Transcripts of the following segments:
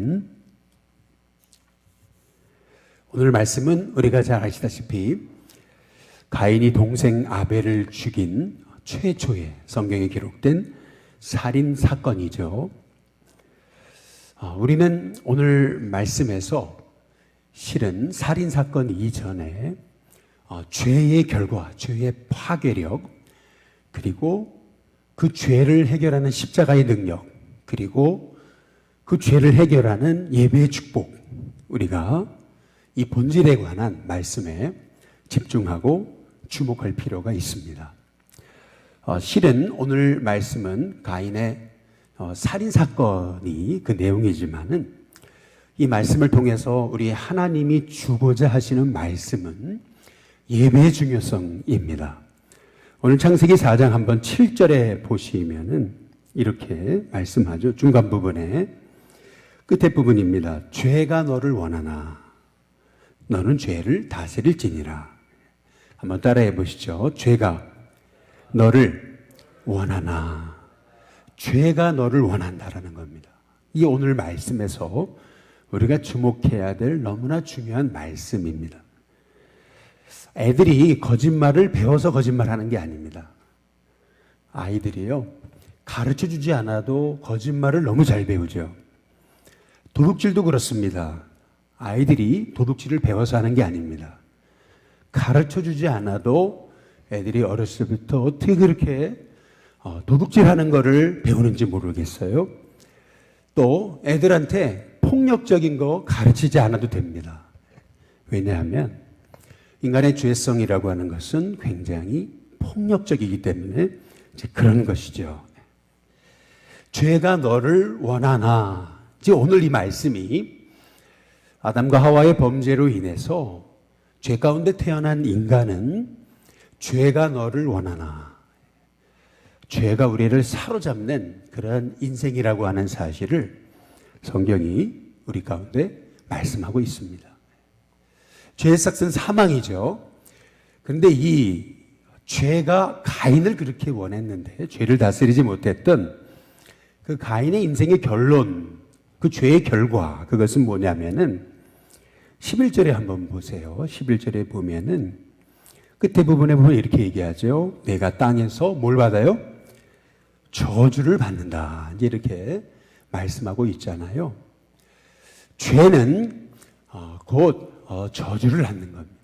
아멘. 오늘 말씀은 우리가 잘 아시다시피 가인이 동생 아벨을 죽인 최초의 성경에 기록된 살인 사건이죠. 우리는 오늘 말씀에서 실은 살인 사건 이전에 죄의 결과, 죄의 파괴력, 그리고 그 죄를 해결하는 십자가의 능력, 그리고 그 죄를 해결하는 예배의 축복, 우리가 이 본질에 관한 말씀에 집중하고 주목할 필요가 있습니다. 실은 오늘 말씀은 가인의 살인 사건이 그 내용이지만은 이 말씀을 통해서 우리 하나님이 주고자 하시는 말씀은 예배의 중요성입니다. 오늘 창세기 4장 한번 7절에 보시면은 이렇게 말씀하죠. 중간 부분에 끝에 부분입니다. 죄가 너를 원하나 너는 죄를 다스릴지니라. 한번 따라해 보시죠. 죄가 너를 원하나. 죄가 너를 원한다라는 겁니다. 이게 오늘 말씀에서 우리가 주목해야 될 너무나 중요한 말씀입니다. 애들이 거짓말을 배워서 거짓말하는 게 아닙니다. 아이들이요, 가르쳐주지 않아도 거짓말을 너무 잘 배우죠. 도둑질도 그렇습니다. 아이들이 도둑질을 배워서 하는 게 아닙니다. 가르쳐주지 않아도 애들이 어렸을 때부터 어떻게 그렇게 도둑질하는 거를 배우는지 모르겠어요. 또 애들한테 폭력적인 거 가르치지 않아도 됩니다. 왜냐하면 인간의 죄성이라고 하는 것은 굉장히 폭력적이기 때문에 이제 그런 것이죠. 죄가 너를 원하나. 이제 오늘 이 말씀이 아담과 하와의 범죄로 인해서 죄 가운데 태어난 인간은 죄가 너를 원하나. 죄가 우리를 사로잡는 그런 인생이라고 하는 사실을 성경이 우리 가운데 말씀하고 있습니다. 죄의 삭은 사망이죠. 그런데 이 죄가 가인을 그렇게 원했는데 죄를 다스리지 못했던 그 가인의 인생의 결론, 그 죄의 결과, 그것은 뭐냐면은 11절에 한번 보세요. 11절에 보면은 끝에 부분에 보면 이렇게 얘기하죠. 내가 땅에서 뭘 받아요? 저주를 받는다. 이제 이렇게 말씀하고 있잖아요. 죄는 곧 저주를 받는 겁니다.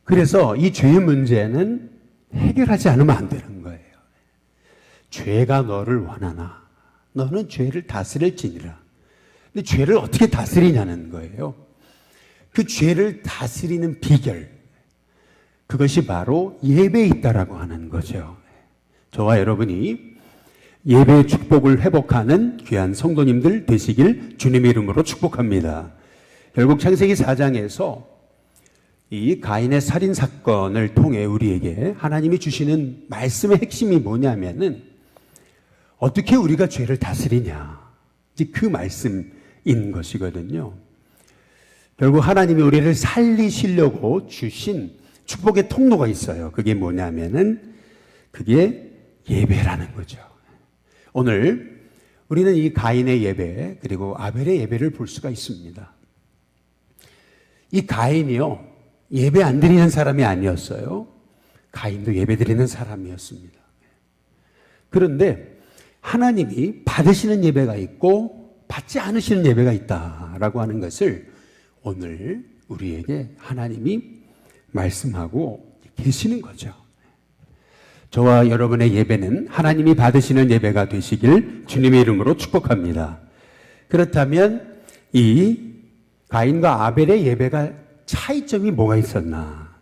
그래서 이 죄의 문제는 해결하지 않으면 안 되는 거예요. 죄가 너를 원하나 너는 죄를 다스릴지니라. 근데 죄를 어떻게 다스리냐는 거예요. 그 죄를 다스리는 비결, 그것이 바로 예배에 있다라고 하는 거죠. 저와 여러분이 예배의 축복을 회복하는 귀한 성도님들 되시길 주님의 이름으로 축복합니다. 결국 창세기 4장에서 이 가인의 살인 사건을 통해 우리에게 하나님이 주시는 말씀의 핵심이 뭐냐면은 어떻게 우리가 죄를 다스리냐, 이제 그 말씀인 것이거든요. 결국 하나님이 우리를 살리시려고 주신 축복의 통로가 있어요. 그게 뭐냐면은 그게 예배라는 거죠. 오늘 우리는 이 가인의 예배 그리고 아벨의 예배를 볼 수가 있습니다. 이 가인이요, 예배 안 드리는 사람이 아니었어요. 가인도 예배 드리는 사람이었습니다. 그런데 하나님이 받으시는 예배가 있고 받지 않으시는 예배가 있다라고 하는 것을 오늘 우리에게 하나님이 말씀하고 계시는 거죠. 저와 여러분의 예배는 하나님이 받으시는 예배가 되시길 주님의 이름으로 축복합니다. 그렇다면 이 가인과 아벨의 예배가 차이점이 뭐가 있었나?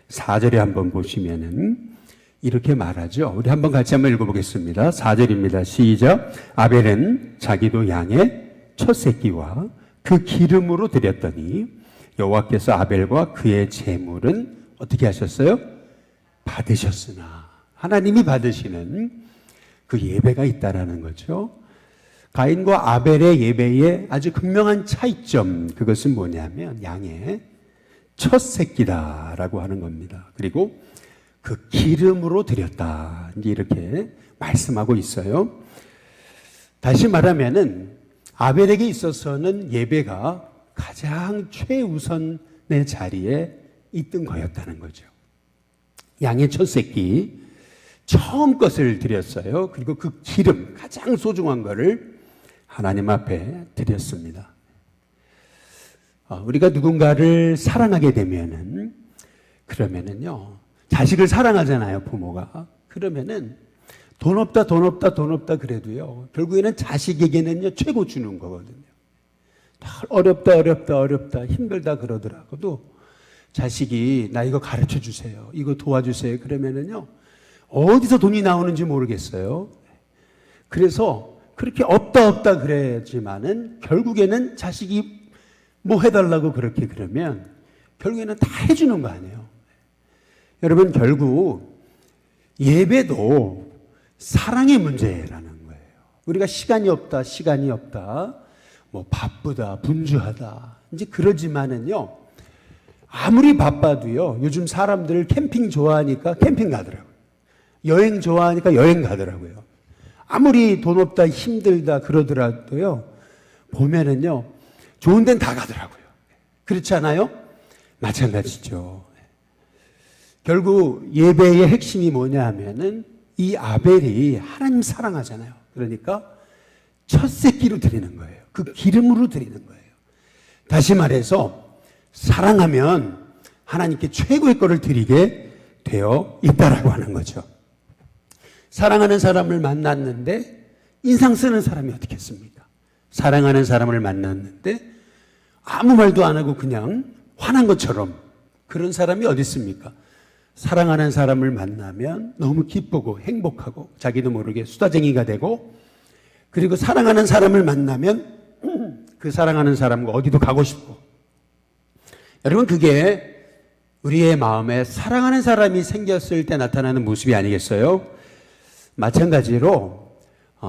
4절에 한번 보시면은 이렇게 말하죠. 우리 한번 같이 한번 읽어보겠습니다. 4절입니다. 시작. 아벨은 자기도 양의 첫 새끼와 그 기름으로 드렸더니 여호와께서 아벨과 그의 제물은 어떻게 하셨어요? 받으셨으나. 하나님이 받으시는 그 예배가 있다라는 거죠. 가인과 아벨의 예배의 아주 극명한 차이점, 그것은 뭐냐면 양의 첫 새끼다라고 하는 겁니다. 그리고 그 기름으로 드렸다, 이제 이렇게 말씀하고 있어요. 다시 말하면은 아벨에게 있어서는 예배가 가장 최우선의 자리에 있던 거였다는 거죠. 양의 첫 새끼 처음 것을 드렸어요. 그리고 그 기름 가장 소중한 거를 하나님 앞에 드렸습니다. 우리가 누군가를 사랑하게 되면은 그러면은요 자식을 사랑하잖아요, 부모가. 그러면은 돈 없다 그래도요 결국에는 자식에게는요 최고 주는 거거든요. 어렵다 힘들다 그러더라고도 자식이 나 이거 가르쳐 주세요, 이거 도와주세요 그러면은요 어디서 돈이 나오는지 모르겠어요. 그래서 그렇게 없다 그래야지만은 결국에는 자식이 뭐 해달라고 그렇게 그러면 결국에는 다 해주는 거 아니에요. 여러분, 결국 예배도 사랑의 문제라는 거예요. 우리가 시간이 없다, 뭐 바쁘다, 분주하다, 이제 그러지만은요, 아무리 바빠도요, 요즘 사람들 캠핑 좋아하니까 캠핑 가더라고요. 여행 좋아하니까 여행 가더라고요. 아무리 돈 없다, 힘들다 그러더라도요, 보면은요, 좋은 데는 다 가더라고요. 그렇지 않아요? 마찬가지죠. 결국 예배의 핵심이 뭐냐 하면은 이 아벨이 하나님 사랑하잖아요. 그러니까 첫 새끼로 드리는 거예요. 그 기름으로 드리는 거예요. 다시 말해서 사랑하면 하나님께 최고의 것을 드리게 되어 있다라고 하는 거죠. 사랑하는 사람을 만났는데 인상 쓰는 사람이 어떻겠습니까? 사랑하는 사람을 만났는데 아무 말도 안 하고 그냥 화난 것처럼 그런 사람이 어디 있습니까? 사랑하는 사람을 만나면 너무 기쁘고 행복하고 자기도 모르게 수다쟁이가 되고, 그리고 사랑하는 사람을 만나면 그 사랑하는 사람과 어디도 가고 싶고. 여러분, 그게 우리의 마음에 사랑하는 사람이 생겼을 때 나타나는 모습이 아니겠어요? 마찬가지로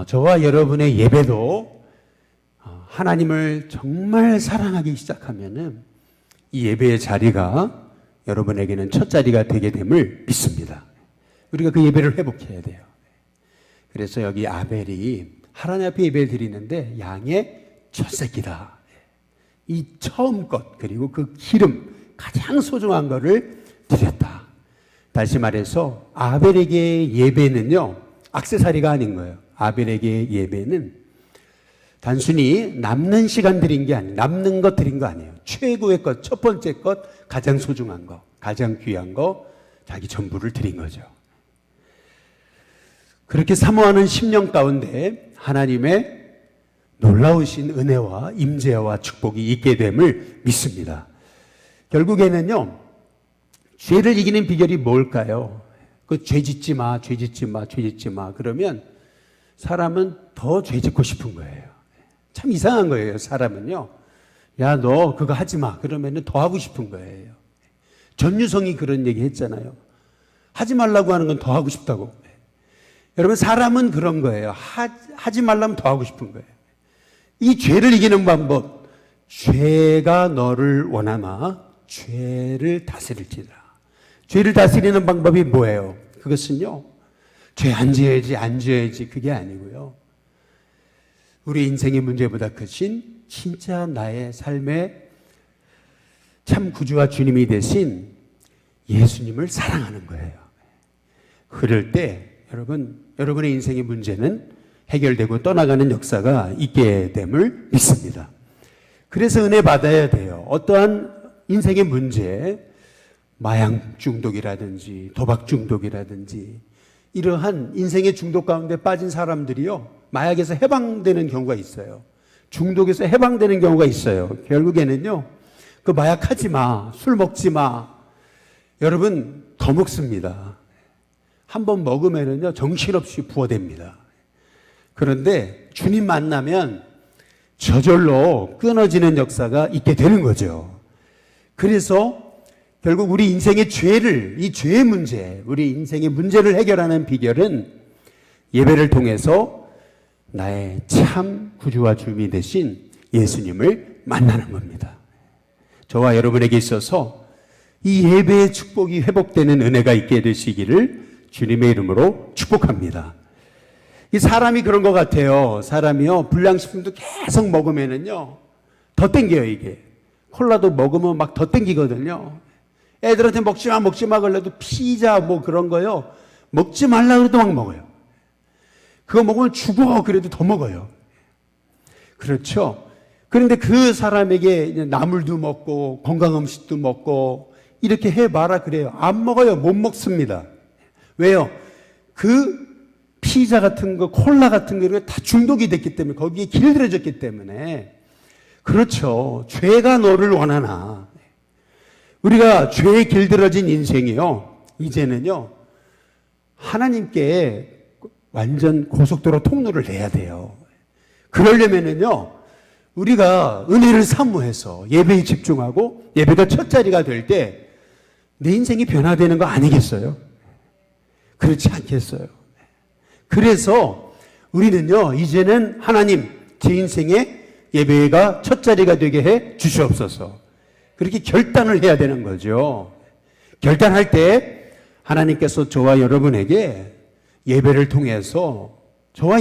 저와 여러분의 예배도 하나님을 정말 사랑하기 시작하면은 이 예배의 자리가 여러분에게는 첫 자리가 되게 됨을 믿습니다. 우리가 그 예배를 회복해야 돼요. 그래서 여기 아벨이 하나님 앞에 예배를 드리는데 양의 첫 새끼다. 이 처음 것, 그리고 그 기름, 가장 소중한 것을 드렸다. 다시 말해서 아벨에게 예배는요, 액세서리가 아닌 거예요. 아벨에게 예배는 단순히 남는 시간 드린 게 아니에요. 남는 것 드린 거 아니에요. 최고의 것, 첫 번째 것, 가장 소중한 것, 가장 귀한 것, 자기 전부를 드린 거죠. 그렇게 사모하는 10년 가운데 하나님의 놀라우신 은혜와 임재와 축복이 있게 됨을 믿습니다. 결국에는요, 죄를 이기는 비결이 뭘까요? 그 죄 짓지 마. 그러면 사람은 더 죄 짓고 싶은 거예요. 참 이상한 거예요, 사람은요. 야, 너 그거 하지 마. 그러면은 더 하고 싶은 거예요. 전유성이 그런 얘기 했잖아요. 하지 말라고 하는 건 더 하고 싶다고. 여러분, 사람은 그런 거예요. 하지 말라면 더 하고 싶은 거예요. 이 죄를 이기는 방법, 죄가 너를 원하나 죄를 다스릴지라. 죄를 다스리는 방법이 뭐예요? 그것은요, 죄 안 지어야지 그게 아니고요. 우리 인생의 문제보다 크신 진짜 나의 삶의 참 구주와 주님이 되신 예수님을 사랑하는 거예요. 그럴 때 여러분의 인생의 문제는 해결되고 떠나가는 역사가 있게 됨을 믿습니다. 그래서 은혜 받아야 돼요. 어떠한 인생의 문제, 마약 중독이라든지 도박 중독이라든지 이러한 인생의 중독 가운데 빠진 사람들이요, 마약에서 해방되는 경우가 있어요. 중독에서 해방되는 경우가 있어요. 결국에는요, 그 마약 하지 마, 술 먹지 마. 여러분, 더 먹습니다. 한번 먹으면은요, 정신없이 부어댑니다. 그런데 주님 만나면 저절로 끊어지는 역사가 있게 되는 거죠. 그래서 결국 우리 인생의 이 죄의 문제, 우리 인생의 문제를 해결하는 비결은 예배를 통해서 나의 참 구주와 주님이 되신 예수님을 만나는 겁니다. 저와 여러분에게 있어서 이 예배의 축복이 회복되는 은혜가 있게 되시기를 주님의 이름으로 축복합니다. 이 사람이 그런 것 같아요. 사람이요, 불량식품도 계속 먹으면은요, 더 땡겨요, 이게. 콜라도 먹으면 막 더 땡기거든요. 애들한테 먹지 마 그래도 피자 뭐 그런 거요. 먹지 말라 그래도 막 먹어요. 그거 먹으면 죽어 그래도 더 먹어요. 그렇죠? 그런데 그 사람에게 나물도 먹고 건강음식도 먹고 이렇게 해봐라 그래요. 안 먹어요. 못 먹습니다. 왜요? 그 피자 같은 거, 콜라 같은 거 다 중독이 됐기 때문에, 거기에 길들여졌기 때문에. 그렇죠. 죄가 너를 원하나. 우리가 죄에 길들여진 인생이요, 이제는요, 하나님께 완전 고속도로 통로를 내야 돼요. 그러려면은요, 우리가 은혜를 사모해서 예배에 집중하고 예배가 첫 자리가 될 때 내 인생이 변화되는 거 아니겠어요? 그렇지 않겠어요? 그래서 우리는요, 이제는 하나님, 제 인생에 예배가 첫 자리가 되게 해 주시옵소서. 그렇게 결단을 해야 되는 거죠. 결단할 때 하나님께서 저와 여러분에게 예배를 통해서 저와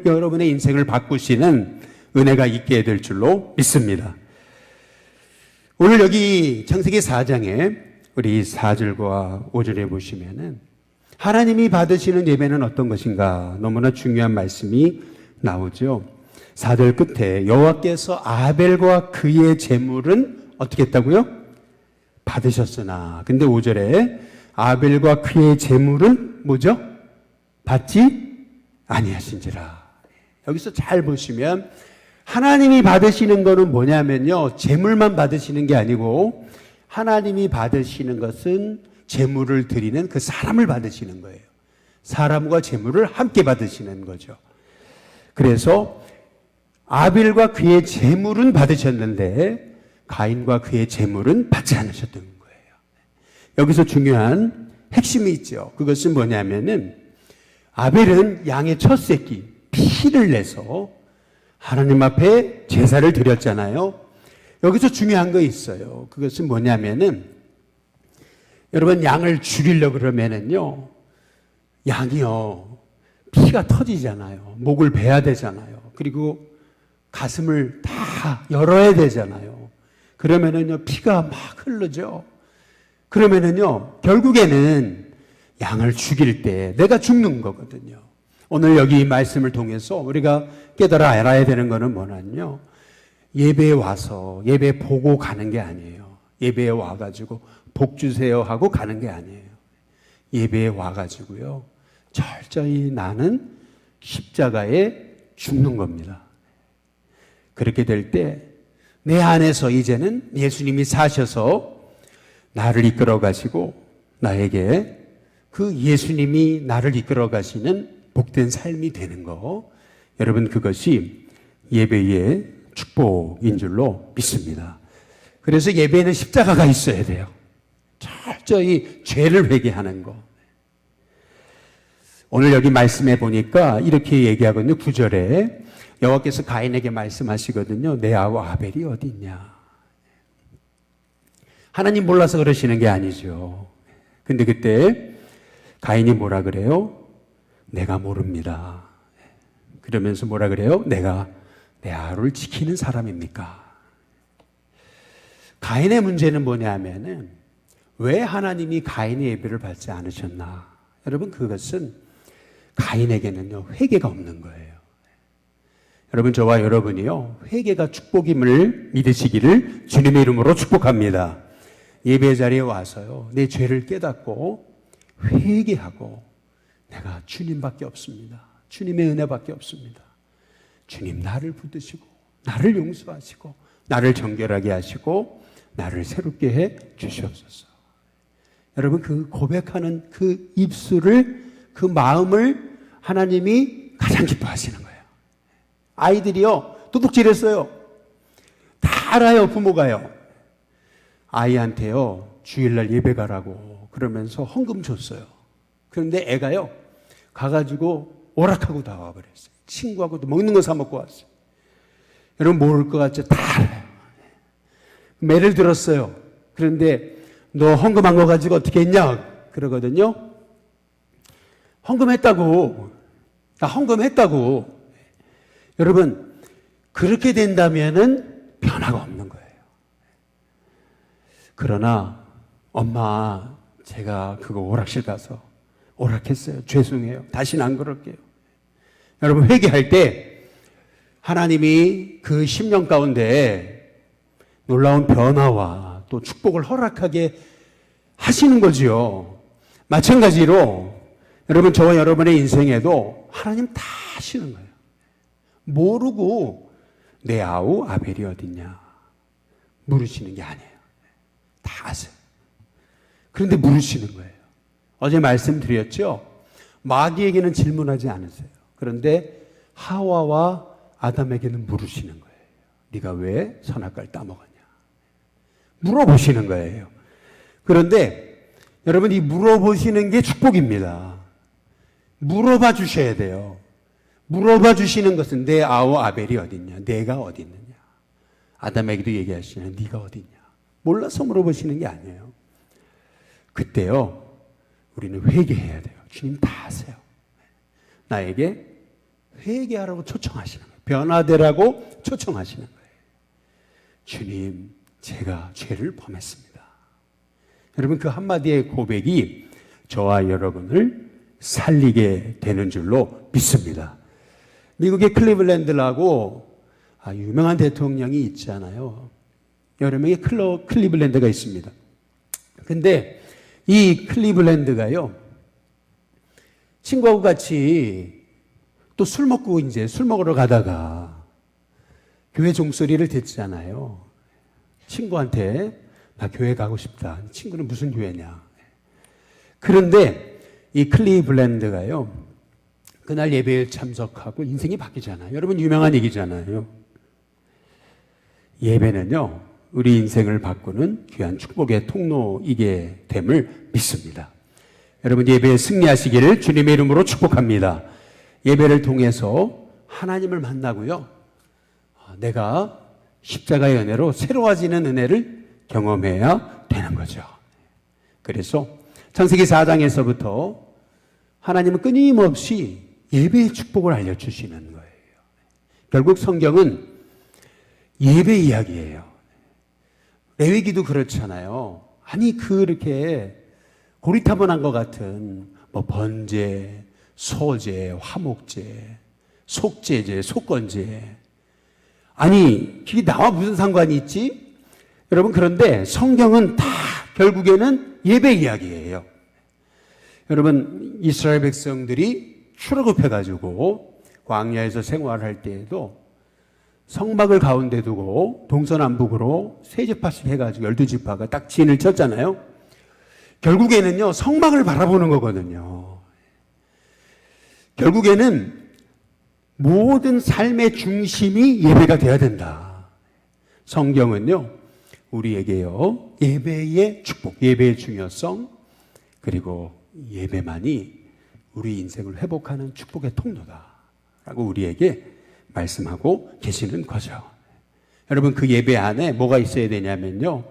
여러분의 인생을 바꾸시는 은혜가 있게 될 줄로 믿습니다. 오늘 여기 창세기 4장에 우리 4절과 5절에 보시면은 하나님이 받으시는 예배는 어떤 것인가 너무나 중요한 말씀이 나오죠. 4절 끝에 여호와께서 아벨과 그의 제물은 어떻게 했다고요? 받으셨으나. 근데 5절에 아벨과 그의 제물은 뭐죠? 받지 아니하신지라. 여기서 잘 보시면 하나님이 받으시는 거는 뭐냐면요, 제물만 받으시는 게 아니고 하나님이 받으시는 것은 제물을 드리는 그 사람을 받으시는 거예요. 사람과 제물을 함께 받으시는 거죠. 그래서 아벨과 그의 제물은 받으셨는데 가인과 그의 제물은 받지 않으셨던 거예요. 여기서 중요한 핵심이 있죠. 그것은 뭐냐면은 아벨은 양의 첫 새끼 피를 내서 하나님 앞에 제사를 드렸잖아요. 여기서 중요한 거 있어요. 그것은 뭐냐면은 여러분, 양을 죽이려고 그러면은요, 양이요, 피가 터지잖아요. 목을 베야 되잖아요. 그리고 가슴을 다 열어야 되잖아요. 그러면은요, 피가 막 흐르죠. 그러면은요, 결국에는 양을 죽일 때 내가 죽는 거거든요. 오늘 여기 이 말씀을 통해서 우리가 깨달아 알아야 되는 거는 뭐냐면요, 예배에 와서 예배 보고 가는 게 아니에요. 예배에 와가지고 복 주세요 하고 가는 게 아니에요. 예배에 와가지고요, 철저히 나는 십자가에 죽는 겁니다. 그렇게 될 때 내 안에서 이제는 예수님이 사셔서 나를 이끌어 가시고 나에게 그 예수님이 나를 이끌어 가시는 복된 삶이 되는 거, 여러분, 그것이 예배의 축복인 줄로 믿습니다. 그래서 예배에는 십자가가 있어야 돼요. 철저히 죄를 회개하는 거. 오늘 여기 말씀해 보니까 이렇게 얘기하거든요. 9절에 여호와께서 가인에게 말씀하시거든요. 내 아우 아벨이 어디 있냐. 하나님 몰라서 그러시는 게 아니죠. 근데 그때 가인이 뭐라 그래요? 내가 모릅니다. 그러면서 뭐라 그래요? 내가 내 아우를 지키는 사람입니까? 가인의 문제는 뭐냐면은 왜 하나님이 가인의 예배를 받지 않으셨나? 여러분, 그것은 가인에게는요, 회개가 없는 거예요. 여러분, 저와 여러분이요, 회개가 축복임을 믿으시기를 주님의 이름으로 축복합니다. 예배 자리에 와서요, 내 죄를 깨닫고 회개하고, 내가 주님밖에 없습니다. 주님의 은혜밖에 없습니다. 주님, 나를 붙드시고 나를 용서하시고 나를 정결하게 하시고 나를 새롭게 해 주시옵소서. 여러분, 그 고백하는 그 입술을, 그 마음을 하나님이 가장 기뻐하시는 거예요. 아이들이요, 도둑질했어요. 다 알아요, 부모가요. 아이한테요, 주일날 예배 가라고 그러면서 헌금 줬어요. 그런데 애가요, 가가지고 오락하고 다 와버렸어요. 친구하고도 먹는 거 사 먹고 왔어요. 여러분, 모를 것 같죠? 다 알아요. 매를 들었어요. 그런데 너 헌금한 거 가지고 어떻게 했냐? 그러거든요. 헌금했다고 다 헌금했다고. 여러분, 그렇게 된다면은 변화가 없는 거예요. 그러나 엄마, 제가 그거 오락실 가서 오락했어요. 죄송해요. 다시는 안 그럴게요. 여러분, 회개할 때 하나님이 그 10년 가운데 놀라운 변화와 또 축복을 허락하게 하시는 거지요. 마찬가지로 여러분, 저와 여러분의 인생에도 하나님 다 하시는 거예요. 모르고 내 아우 아벨이 어딨냐 물으시는 게 아니에요. 다 아세요. 그런데 물으시는 거예요. 어제 말씀드렸죠. 마귀에게는 질문하지 않으세요. 그런데 하와와 아담에게는 물으시는 거예요. 네가 왜 선악과를 따먹었냐 물어보시는 거예요. 그런데 여러분, 이 물어보시는 게 축복입니다. 물어봐 주셔야 돼요. 물어봐 주시는 것은 내 아우 아벨이 어딨냐, 내가 어디 있느냐. 아담에게도 얘기하시냐, 네가 어디 있냐. 몰라서 물어보시는 게 아니에요. 그때요, 우리는 회개해야 돼요. 주님 다 아세요. 나에게 회개하라고 초청하시는 거예요. 변화되라고 초청하시는 거예요. 주님, 제가 죄를 범했습니다. 여러분, 그 한마디의 고백이 저와 여러분을 살리게 되는 줄로 믿습니다. 미국의 클리블랜드라고 유명한 대통령이 있잖아요. 여러 명의 클리블랜드가 있습니다. 근데 이 클리블랜드가요, 친구하고 같이 또 술 먹고 이제 술 먹으러 가다가 교회 종소리를 듣잖아요. 친구한테 나 교회 가고 싶다. 친구는 무슨 교회냐. 그런데 이 클리블랜드가요, 그날 예배에 참석하고 인생이 바뀌잖아요. 여러분, 유명한 얘기잖아요. 예배는요, 우리 인생을 바꾸는 귀한 축복의 통로이게 됨을 믿습니다. 여러분, 예배에 승리하시기를 주님의 이름으로 축복합니다. 예배를 통해서 하나님을 만나고요, 내가 십자가의 은혜로 새로워지는 은혜를 경험해야 되는 거죠. 그래서 창세기 4장에서부터 하나님은 끊임없이 예배의 축복을 알려주시는 거예요. 결국 성경은 예배 이야기예요. 레위기도 그렇잖아요. 아니, 그렇게 고리타분한 것 같은 번제, 소제, 화목제, 속제제, 속건제. 아니, 그게 나와 무슨 상관이 있지? 여러분, 그런데 성경은 다 결국에는 예배 이야기예요. 여러분, 이스라엘 백성들이 출애굽해가지고 광야에서 생활할 때에도 성막을 가운데 두고 동서남북으로 세 지파씩 해가지고 12지파가 딱 진을 쳤잖아요. 결국에는요, 성막을 바라보는 거거든요. 결국에는 모든 삶의 중심이 예배가 되어야 된다. 성경은요, 우리에게요, 예배의 축복, 예배의 중요성, 그리고 예배만이 우리 인생을 회복하는 축복의 통로다라고 우리에게 말씀하고 계시는 거죠. 여러분, 그 예배 안에 뭐가 있어야 되냐면요,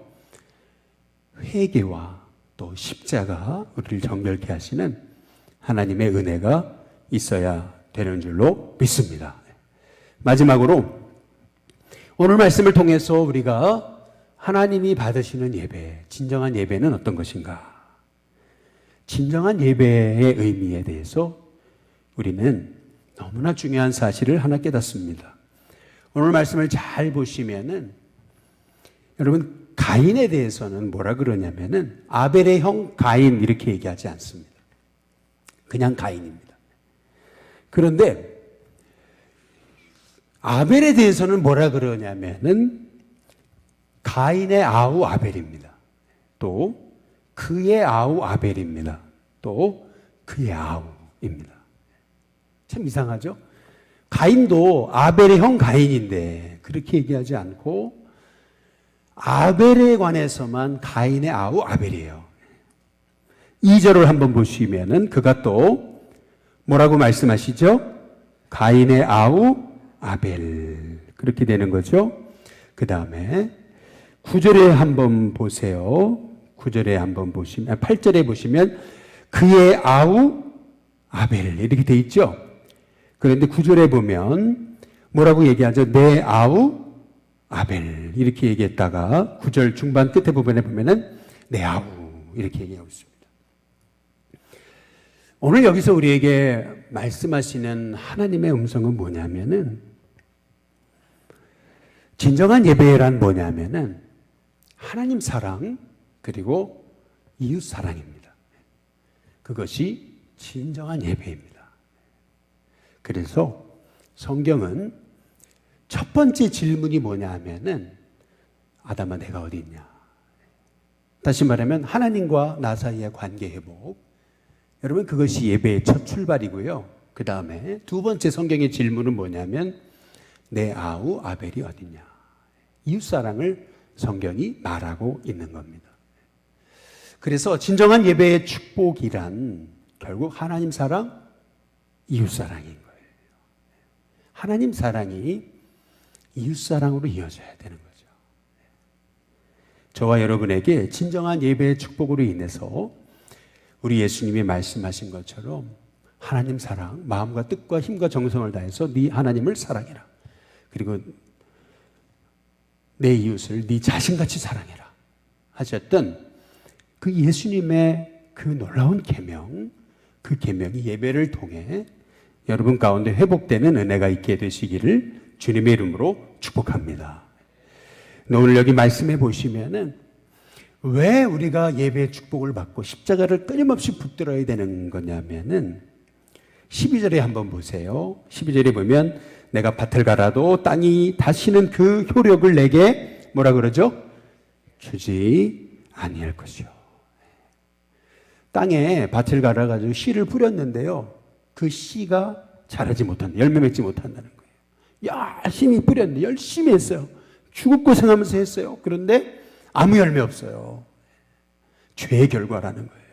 회개와 또 십자가, 우리를 정결케 하시는 하나님의 은혜가 있어야 되는 줄로 믿습니다. 마지막으로 오늘 말씀을 통해서 우리가 하나님이 받으시는 예배, 진정한 예배는 어떤 것인가? 진정한 예배의 의미에 대해서 우리는 너무나 중요한 사실을 하나 깨닫습니다. 오늘 말씀을 잘 보시면은, 여러분, 가인에 대해서는 뭐라 그러냐면은 아벨의 형 가인 이렇게 얘기하지 않습니다. 그냥 가인입니다. 그런데 아벨에 대해서는 뭐라 그러냐면은 가인의 아우 아벨입니다. 또 그의 아우 아벨입니다. 또 그의 아우입니다. 참 이상하죠? 가인도 아벨의 형 가인인데 그렇게 얘기하지 않고 아벨에 관해서만 가인의 아우 아벨이에요. 2절을 한번 보시면은 그가 또 뭐라고 말씀하시죠? 가인의 아우 아벨. 그렇게 되는 거죠. 그 다음에 9절에 한번 보세요. 9절에 한번 보시면, 8절에 보시면 그의 아우 아벨 이렇게 돼 있죠. 그런데 9절에 보면 뭐라고 얘기하죠? 내 아우 아벨 이렇게 얘기했다가 9절 중반 끝에 부분에 보면은 내 아우 이렇게 얘기하고 있습니다. 오늘 여기서 우리에게 말씀하시는 하나님의 음성은 뭐냐면은 진정한 예배란 뭐냐면은 하나님 사랑 그리고 이웃 사랑입니다. 그것이 진정한 예배입니다. 그래서 성경은 첫 번째 질문이 뭐냐 하면은 아담아 내가 어디 있냐. 다시 말하면 하나님과 나 사이의 관계 회복. 여러분 그것이 예배의 첫 출발이고요. 그 다음에 두 번째 성경의 질문은 뭐냐면 내 아우 아벨이 어디냐. 이웃사랑을 성경이 말하고 있는 겁니다. 그래서 진정한 예배의 축복이란 결국 하나님 사랑, 이웃사랑인 거예요. 하나님 사랑이 이웃사랑으로 이어져야 되는 거죠. 저와 여러분에게 진정한 예배의 축복으로 인해서 우리 예수님이 말씀하신 것처럼 하나님 사랑, 마음과 뜻과 힘과 정성을 다해서 네 하나님을 사랑해라. 그리고 내 이웃을 네 자신같이 사랑해라. 하셨던 그 예수님의 그 놀라운 계명, 그 계명이 예배를 통해 여러분 가운데 회복되는 은혜가 있게 되시기를 주님의 이름으로 축복합니다. 오늘 여기 말씀해 보시면은 왜 우리가 예배의 축복을 받고 십자가를 끊임없이 붙들어야 되는 거냐면은 12절에 한번 보세요. 12절에 보면 내가 밭을 갈아도 땅이 다시는 그 효력을 내게 뭐라 그러죠? 주지 아니할 것이요. 땅에 밭을 갈아가지고 씨를 뿌렸는데요. 그 씨가 자라지 못한다. 열매 맺지 못한다는 거예요. 열심히 뿌렸는데 열심히 했어요. 죽을고생하면서 했어요. 그런데 아무 열매 없어요. 죄의 결과라는 거예요.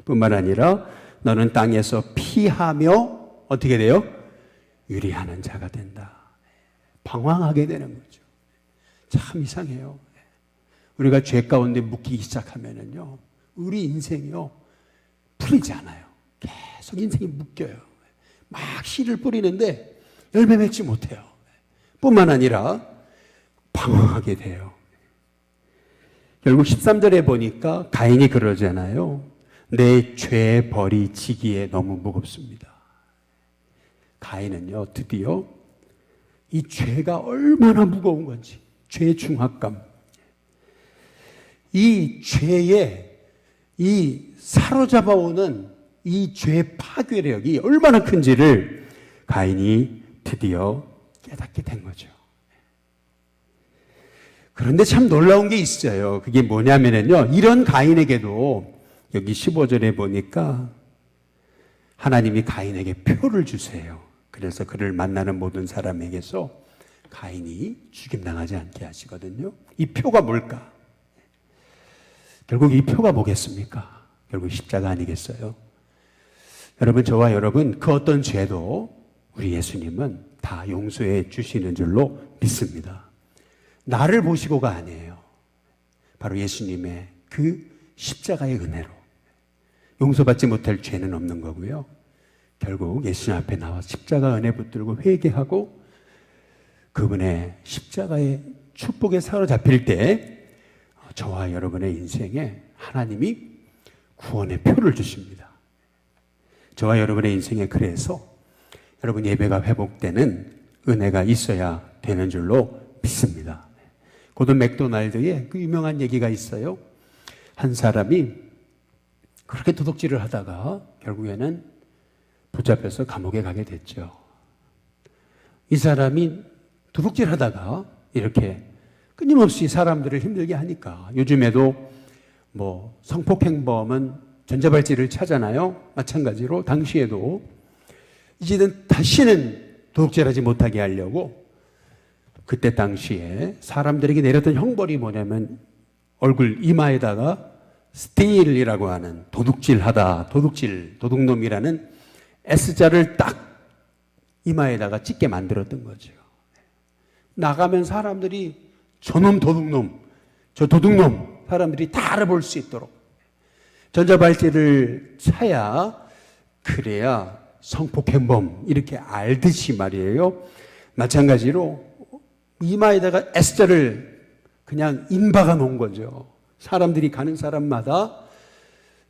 뿐만 아니라 너는 땅에서 피하며 어떻게 돼요? 유리하는 자가 된다. 방황하게 되는 거죠. 참 이상해요. 우리가 죄 가운데 묶이기 시작하면은요, 우리 인생이요, 풀리지 않아요. 계속 인생이 묶여요. 막 씨를 뿌리는데 열매 맺지 못해요. 뿐만 아니라 방황하게 돼요. 결국 13절에 보니까 가인이 그러잖아요. 내 죄 벌이 지기에 너무 무겁습니다. 가인은요, 드디어 이 죄가 얼마나 무거운 건지, 죄의 중압감, 이 죄에 이 사로잡아오는 이 죄의 파괴력이 얼마나 큰지를 가인이 드디어 깨닫게 된 거죠. 그런데 참 놀라운 게 있어요. 그게 뭐냐면요, 이런 가인에게도 여기 15절에 보니까 하나님이 가인에게 표를 주세요. 그래서 그를 만나는 모든 사람에게서 가인이 죽임당하지 않게 하시거든요. 이 표가 뭘까? 결국 이 표가 뭐겠습니까? 결국 십자가 아니겠어요? 여러분, 저와 여러분 그 어떤 죄도 우리 예수님은 다 용서해 주시는 줄로 믿습니다. 나를 보시고가 아니에요. 바로 예수님의 그 십자가의 은혜로 용서받지 못할 죄는 없는 거고요. 결국 예수님 앞에 나와 십자가 은혜 붙들고 회개하고 그분의 십자가의 축복에 사로잡힐 때 저와 여러분의 인생에 하나님이 구원의 표를 주십니다. 저와 여러분의 인생에 그래서 여러분 예배가 회복되는 은혜가 있어야 되는 줄로 믿습니다. 고든 맥도날드의 그 유명한 얘기가 있어요. 한 사람이 그렇게 도둑질을 하다가 결국에는 붙잡혀서 감옥에 가게 됐죠. 이 사람이 도둑질 하다가 이렇게 끊임없이 사람들을 힘들게 하니까 요즘에도 뭐 성폭행범은 전자발찌를 차잖아요. 마찬가지로 당시에도 이제는 다시는 도둑질하지 못하게 하려고 그때 당시에 사람들에게 내렸던 형벌이 뭐냐면 얼굴 이마에다가 스틸이라고 하는 도둑질하다, 도둑놈이라는 S자를 딱 이마에다가 찍게 만들었던 거죠. 나가면 사람들이 저놈 도둑놈, 저 도둑놈 사람들이 다 알아볼 수 있도록 전자발찌를 차야 그래야 성폭행범 이렇게 알듯이 말이에요. 마찬가지로 이마에다가 S자를 그냥 인박아 놓은 거죠. 사람들이 가는 사람마다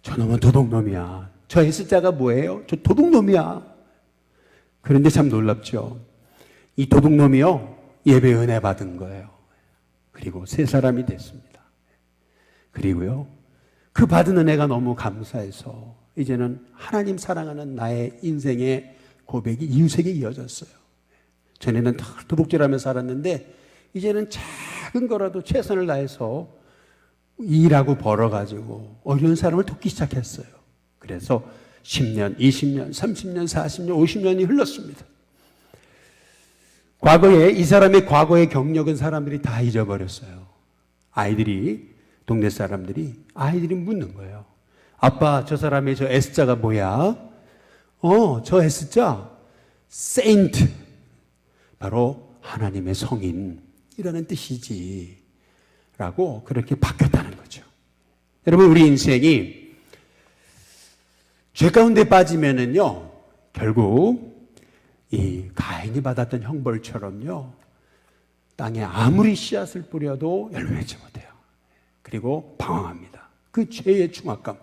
저놈은 도둑놈이야. 저 S자가 뭐예요? 저 도둑놈이야. 그런데 참 놀랍죠. 이 도둑놈이요, 예배 은혜 받은 거예요. 그리고 새 사람이 됐습니다. 그리고요, 그 받은 은혜가 너무 감사해서 이제는 하나님 사랑하는 나의 인생의 고백이 이웃에게 이어졌어요. 전에는 다 도둑질하며 살았는데 이제는 작은 거라도 최선을 다해서 일하고 벌어가지고 어려운 사람을 돕기 시작했어요. 그래서 10년, 20년, 30년, 40년, 50년이 흘렀습니다. 과거에 이 사람의 과거의 경력은 사람들이 다 잊어버렸어요. 동네 사람들이 묻는 거예요. 아빠, 저 사람의 저 S자가 뭐야? 저 S자, 세인트. 바로 하나님의 성인이라는 뜻이지. 라고 그렇게 바뀌었다는 거죠. 여러분, 우리 인생이 죄 가운데 빠지면은요, 결국 이 가인이 받았던 형벌처럼요, 땅에 아무리 씨앗을 뿌려도 열매 맺지 못해요. 그리고 방황합니다. 그 죄의 중압감,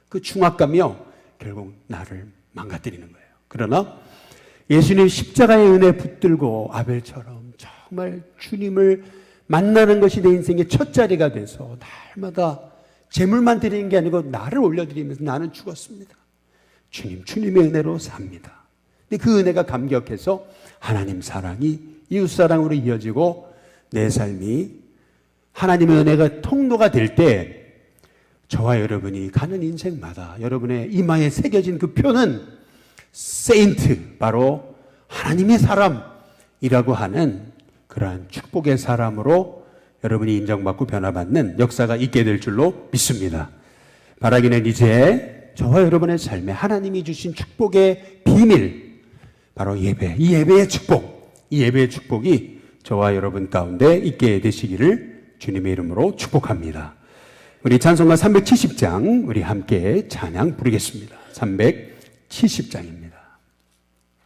그 중압감이요, 결국 나를 망가뜨리는 거예요. 그러나 예수님 십자가의 은혜 붙들고 아벨처럼 정말 주님을 만나는 것이 내 인생의 첫 자리가 돼서 날마다 재물만 드리는 게 아니고 나를 올려드리면서 나는 죽었습니다. 주님의 은혜로 삽니다. 근데 그 은혜가 감격해서 하나님 사랑이 이웃 사랑으로 이어지고 내 삶이 하나님의 은혜가 통로가 될 때 저와 여러분이 가는 인생마다 여러분의 이마에 새겨진 그 표는 세인트, 바로 하나님의 사람이라고 하는 그러한 축복의 사람으로 여러분이 인정받고 변화받는 역사가 있게 될 줄로 믿습니다. 바라기는 이제 저와 여러분의 삶에 하나님이 주신 축복의 비밀, 바로 예배, 이 예배의 축복이 저와 여러분 가운데 있게 되시기를 주님의 이름으로 축복합니다. 우리 찬송가 370장 우리 함께 찬양 부르겠습니다. 370장입니다.